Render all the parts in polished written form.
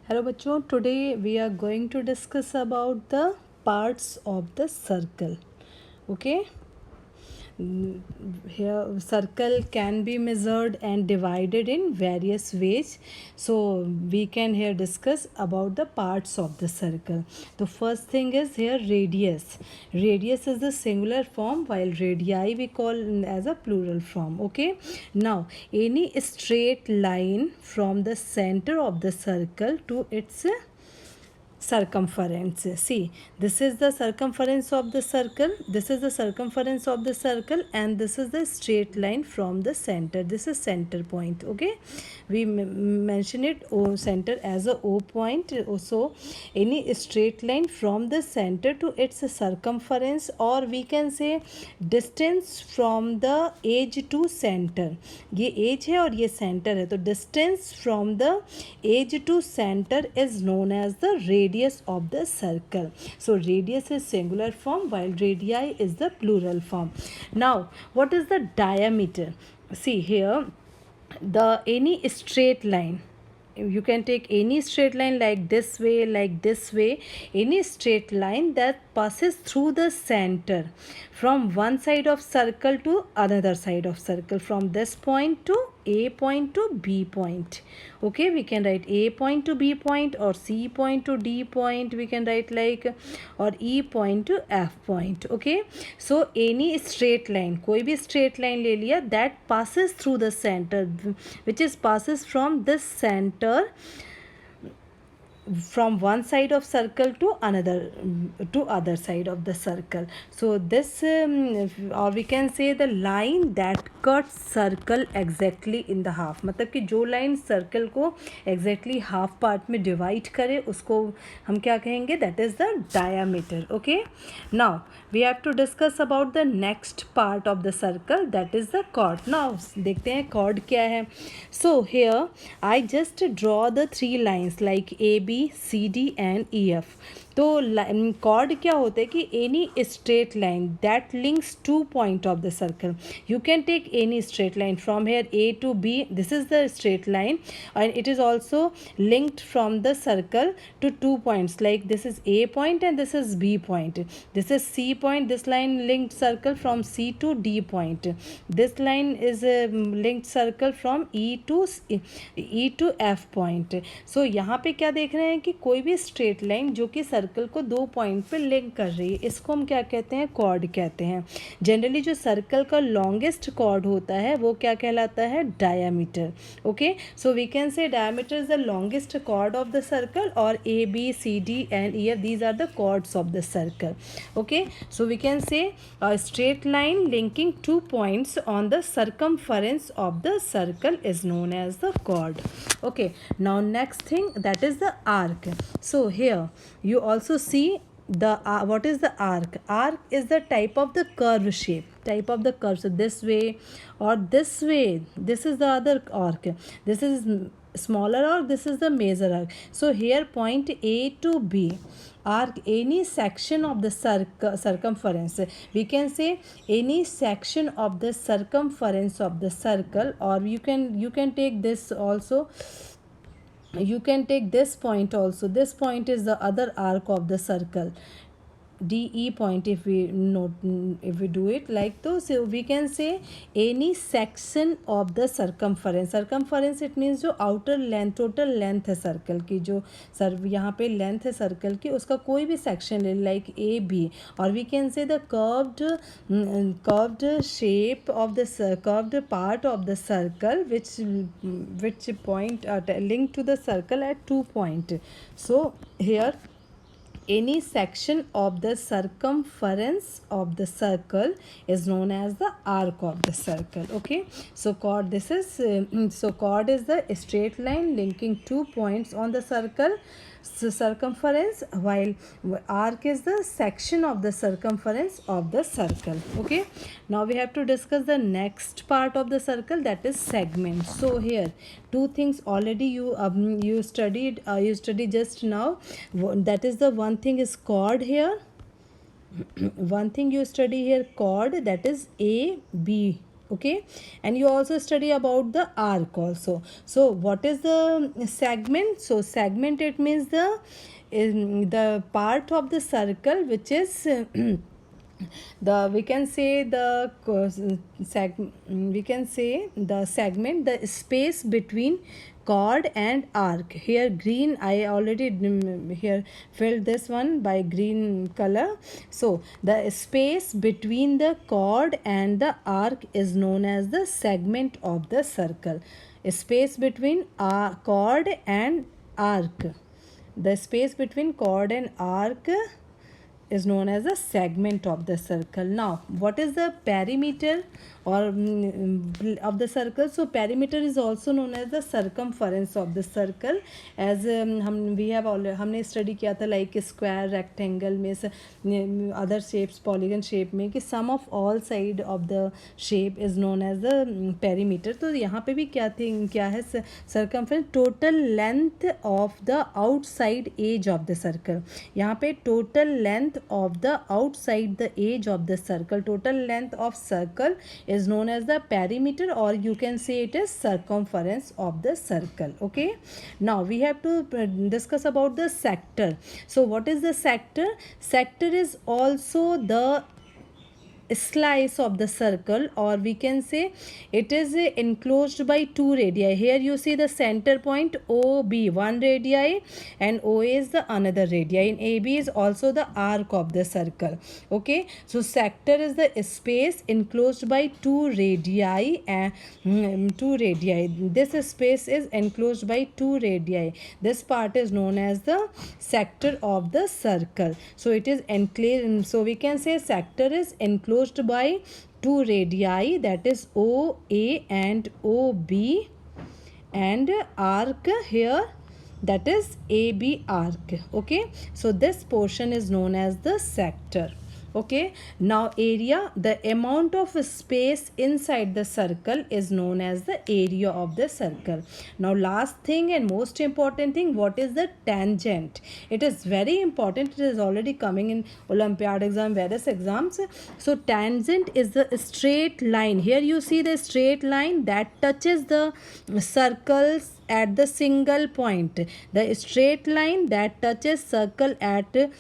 Hello bachcho, today we are going to discuss about the parts of the circle. Okay, here circle can be measured and divided in various ways, so we can here discuss about the parts of the circle. The first thing is here radius is the singular form while radii we call as a plural form. Okay, now any straight line from the center of the circle to its circumference. See, this is the circumference of the circle, this is the circumference of the circle, and this is the straight line from the center. This is center point. Okay, we mention it o center as a o point. So any straight line from the center to its circumference, or we can say distance from the edge to center. ये edge है और ये center है, तो distance from the edge to center is known as the radius of the circle. So radius is singular form while radii is the plural form. Now what is the diameter? See here, the any straight line, you can take any straight line like this way, any straight line that passes through the center from one side of circle to another side of circle, from this point to a point to b point. Okay, we can write a point to b point, or c point to d point, we can write like, or e point to f point. Okay, so any straight line, कोई भी straight line ले लिया, that passes through the center, which is passes from this center from one side of circle to another, to other side of the circle. So this or we can say the line that cuts circle exactly in the half, मतलब कि जो line circle को exactly half part में divide करे उसको हम क्या कहेंगे, that is the diameter. Okay, now we have to discuss about the next part of the circle, that is the chord. Now देखते हैं chord क्या है. So here I just draw the three lines like A B C D and E F. तो chord क्या होता है कि any straight line that links two point of the circle. You can take any straight line from here A to B. This is the straight line, and it is also linked from the circle to two points, like this is A point and this is B point. This is C point. This line linked circle from C to D point. This line is a linked circle from E to F point. So यहाँ पे क्या देख रहे हैं कि कोई भी straight line जो कि सर्कल को दो पॉइंट पे लिंक कर रही है, इसको हम क्या कहते हैं, कॉर्ड कहते हैं. जनरली जो सर्कल का लॉन्गेस्ट कॉर्ड होता है वो क्या कहलाता है, diameter. Okay, so we can say diameter is the longest chord of the circle, और A B C D and E F, these are the chords of the circle. Okay, so we can say a straight line linking two points on the circumference of the circle is known as the chord. Okay, now next thing, that is the arc. So here you also see the what is the arc. Arc is the type of the curve shape, type of the curve. So this way or this way, this is the other arc, this is smaller arc, this is the major arc. So here point A to B arc any section of the circumference. We can say any section of the circumference of the circle, or you can take this also, you can take this point also. This point is the other arc of the circle, DE point, if we note, if we do it like this. So we can say any section of the circumference. Circumference it means जो outer length, total length है circle की, जो यहाँ पे length है circle की, उसका कोई भी section ले, like A B, or we can say the curved shape of the curved part of the circle which point linked to the circle at 2 point. So here any section of the circumference of the circle is known as the arc of the circle. Okay, so chord, this is so chord is the straight line linking two points on the circle circumference, while arc is the section of the circumference of the circle. Okay, now we have to discuss the next part of the circle, that is segment. So here two things already you studied just now. That is the one thing is chord here. One thing you study here, chord, that is A B. okay. And you also study about the arc also. So what is the segment? So segment, it means the in the part of the circle which is the we can say the we can say the segment, the space between chord and arc. Here green, I already here filled this one by green color. So the space between the chord and the arc is known as the segment of the circle. Space between chord and arc, the space between chord and arc is known as the segment of the circle. Now what is the perimeter or of the circle? So perimeter is also known as the circumference of the circle. As हम we have already हमने study किया था like square rectangle में other shapes polygon shape में कि sum of all side of the shape is known as the perimeter. तो यहाँ पे भी क्या है circumference, total length of the outside edge of the circle. यहाँ पे total length of the outside the edge of the circle, total length of circle is known as the perimeter, or you can say it is circumference of the circle. Okay, now we have to discuss about the sector. So what is the sector? Sector is also the slice of the circle, or we can say it is enclosed by two radii. Here you see the center point OB, one radii, and OA is the another radii. In AB is also the arc of the circle. Okay, so sector is the space enclosed by two radii and two radii. This space is enclosed by two radii. This part is known as the sector of the circle. So it is enclosed, so we can say sector is enclosed by two radii, that is OA and OB, and arc here, that is AB arc. Okay, so this portion is known as the sector. Okay, now area, the amount of space inside the circle is known as the area of the circle. Now last thing and most important thing, what is the tangent? It is very important. It is already coming in Olympiad exam, various exams. So tangent is the straight line. Here you see the straight line that touches the circles at the single point. The straight line that touches circle at a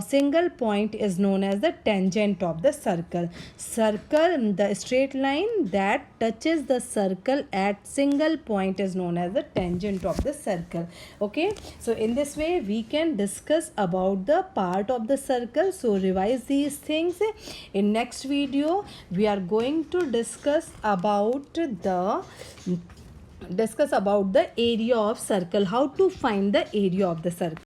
single point is known as the tangent of the circle. The straight line that touches the circle at single point is known as the tangent of the circle. Okay, so in this way we can discuss about the part of the circle. So revise these things. In next video we are going to discuss about the area of circle, how to find the area of the circle.